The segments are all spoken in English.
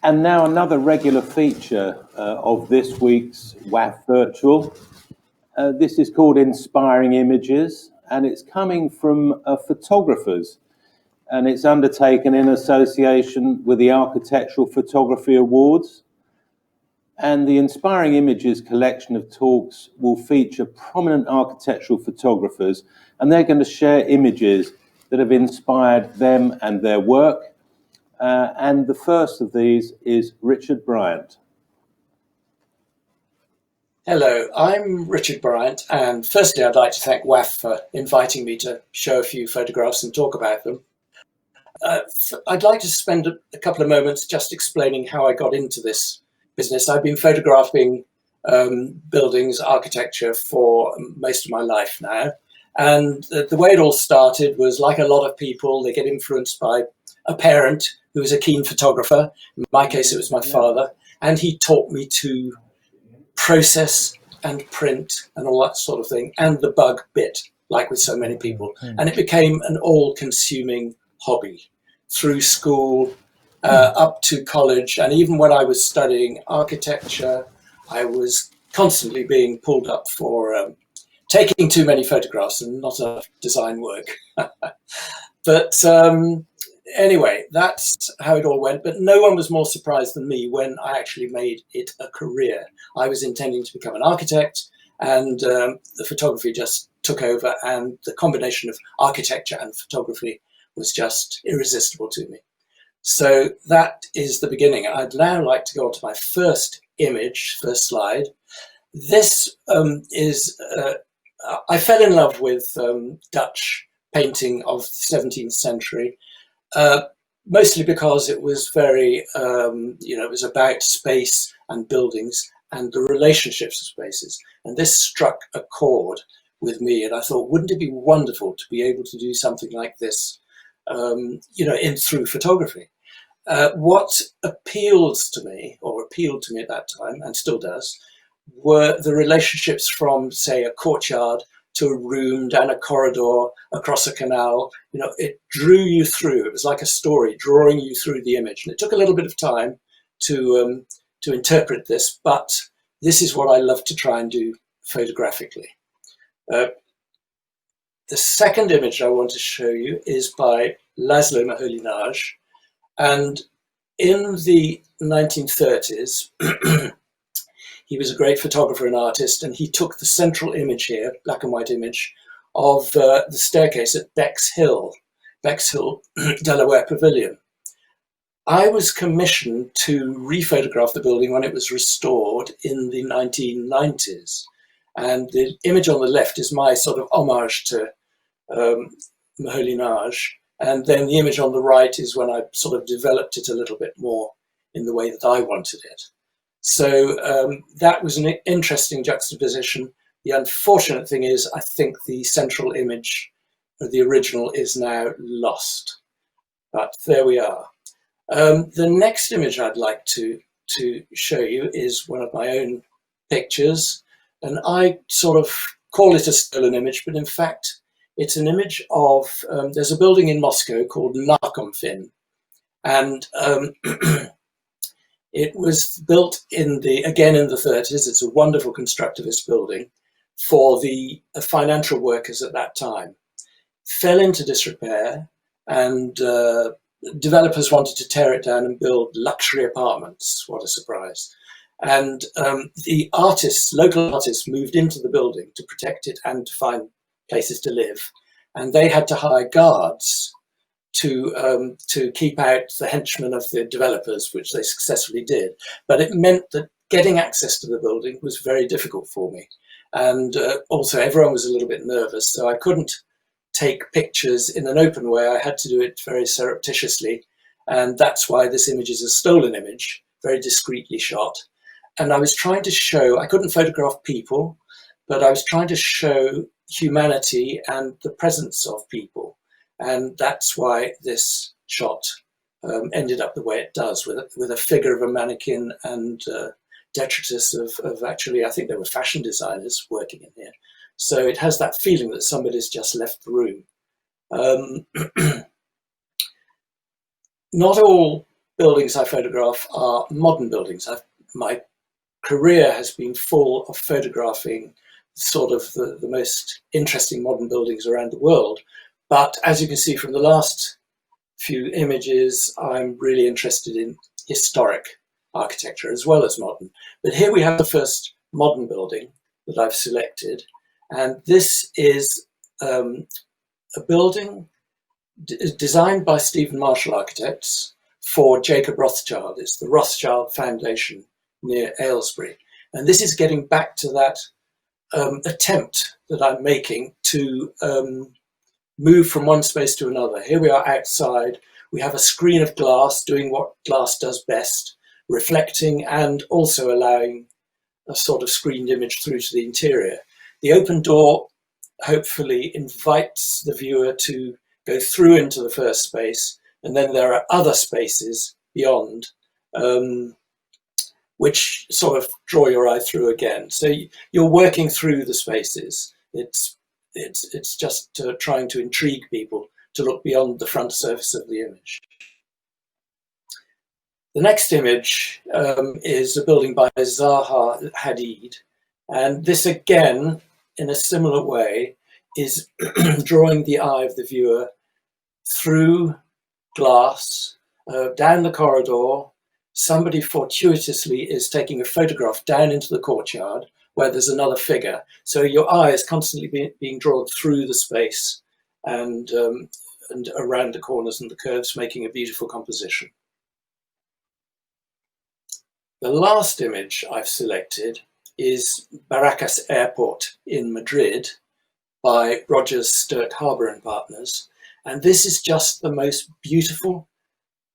And now another regular feature of this week's WAF Virtual. This is called Inspiring Images, and it's coming from photographers, and it's undertaken in association with the Architectural Photography Awards. And the Inspiring Images collection of talks will feature prominent architectural photographers, and they're going to share images that have inspired them and their work. And the first of these is Richard Bryant. Hello, I'm Richard Bryant, and firstly I'd like to thank WAF for inviting me to show a few photographs and talk about them. I'd like to spend a couple of moments just explaining how I got into this business. I've been photographing buildings, architecture for most of my life now, and the way it all started was, like a lot of people, they get influenced by a parent who was a keen photographer. In my case it was my father, and he taught me to process and print and all that sort of thing, and the bug bit, like with so many people. And it became an all-consuming hobby through school, up to college, and even when I was studying architecture, I was constantly being pulled up for taking too many photographs and not enough design work. But anyway, that's how it all went. But no one was more surprised than me when I actually made it a career. I was intending to become an architect, and the photography just took over, and the combination of architecture and photography was just irresistible to me. So that is the beginning. I'd now like to go on to my first image, first slide. This is, I fell in love with Dutch painting of the 17th century. Mostly because it was very, it was about space and buildings and the relationships of spaces. And this struck a chord with me. And I thought, wouldn't it be wonderful to be able to do something like this, through photography? What appeals to me, or appealed to me at that time, and still does, were the relationships from, say, a courtyard to a room, down a corridor, across a canal. It drew you through. It was like a story drawing you through the image. And it took a little bit of time to interpret this, but this is what I love to try and do photographically. The second image I want to show you is by Laszlo Moholy-Nagy. And in the 1930s, he was a great photographer and artist, and he took the central image here, black and white image, of the staircase at Bexhill, Delaware Pavilion. I was commissioned to rephotograph the building when it was restored in the 1990s. And the image on the left is my sort of homage to Moholy-Nagy. And then the image on the right is when I sort of developed it a little bit more in the way that I wanted it. So that was an interesting juxtaposition. The unfortunate thing is, I think the central image of the original is now lost. But there we are. The next image I'd like to show you is one of my own pictures. And I sort of call it a stolen image, but in fact, it's an image of, there's a building in Moscow called Narkomfin. And it was built again in the 30s. It's a wonderful constructivist building for the financial workers at that time. Fell into disrepair, and developers wanted to tear it down and build luxury apartments. What a surprise. And the local artists moved into the building to protect it and to find places to live. And they had to hire guards to keep out the henchmen of the developers, which they successfully did. But it meant that getting access to the building was very difficult for me. And also everyone was a little bit nervous, so I couldn't take pictures in an open way. I had to do it very surreptitiously. And that's why this image is a stolen image, very discreetly shot. And I was trying to show, I couldn't photograph people, but I was trying to show humanity and the presence of people. And that's why this shot ended up the way it does, with a figure of a mannequin and detritus of actually, I think there were fashion designers working in here. So it has that feeling that somebody's just left the room. Not all buildings I photograph are modern buildings. My career has been full of photographing sort of the most interesting modern buildings around the world. But as you can see from the last few images, I'm really interested in historic architecture as well as modern. But here we have the first modern building that I've selected. And this is a building designed by Stephen Marshall Architects for Jacob Rothschild. It's the Rothschild Foundation near Aylesbury. And this is getting back to that attempt that I'm making to move from one space to another. Here we are outside. We have a screen of glass doing what glass does best, reflecting and also allowing a sort of screened image through to the interior. The open door hopefully invites the viewer to go through into the first space, and then there are other spaces beyond which sort of draw your eye through again. So you're working through the spaces. It's just trying to intrigue people to look beyond the front surface of the image. The next image is a building by Zaha Hadid, and this again, in a similar way, is drawing the eye of the viewer through glass, down the corridor. Somebody fortuitously is taking a photograph down into the courtyard where there's another figure. So your eye is constantly being drawn through the space and around the corners and the curves, making a beautiful composition. The last image I've selected is Barracas Airport in Madrid by Rogers, Sturt, Harbour and Partners. And this is just the most beautiful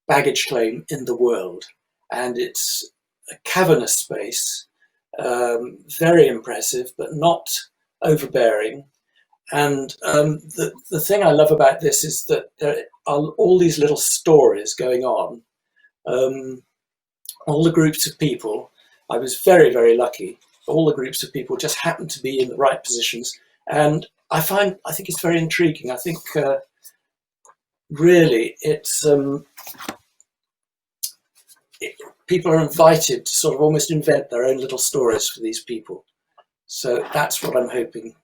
baggage claim in the world. And it's a cavernous space, very impressive, but not overbearing. And the thing I love about this is that there are all these little stories going on. All the groups of people, I was very, very lucky. All the groups of people just happened to be in the right positions. And I think it's very intriguing. I think really people are invited to sort of almost invent their own little stories for these people. So that's what I'm hoping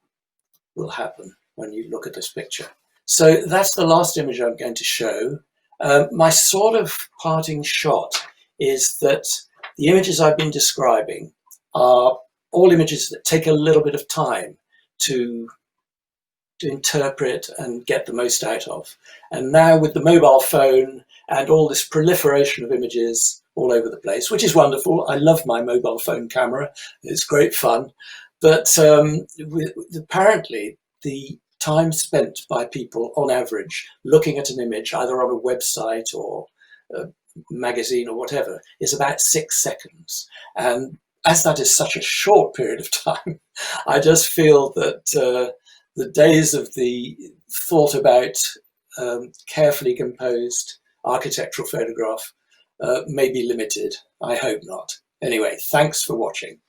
will happen when you look at this picture. So that's the last image I'm going to show. My sort of parting shot is that the images I've been describing are all images that take a little bit of time to interpret and get the most out of. And now with the mobile phone and all this proliferation of images all over the place, which is wonderful. I love my mobile phone camera. It's great fun. But apparently the time spent by people on average looking at an image, either on a website or a magazine or whatever, is about 6 seconds. And as that is such a short period of time, I just feel that the days of the thought about carefully composed architectural photograph may be limited. I hope not. Anyway, thanks for watching.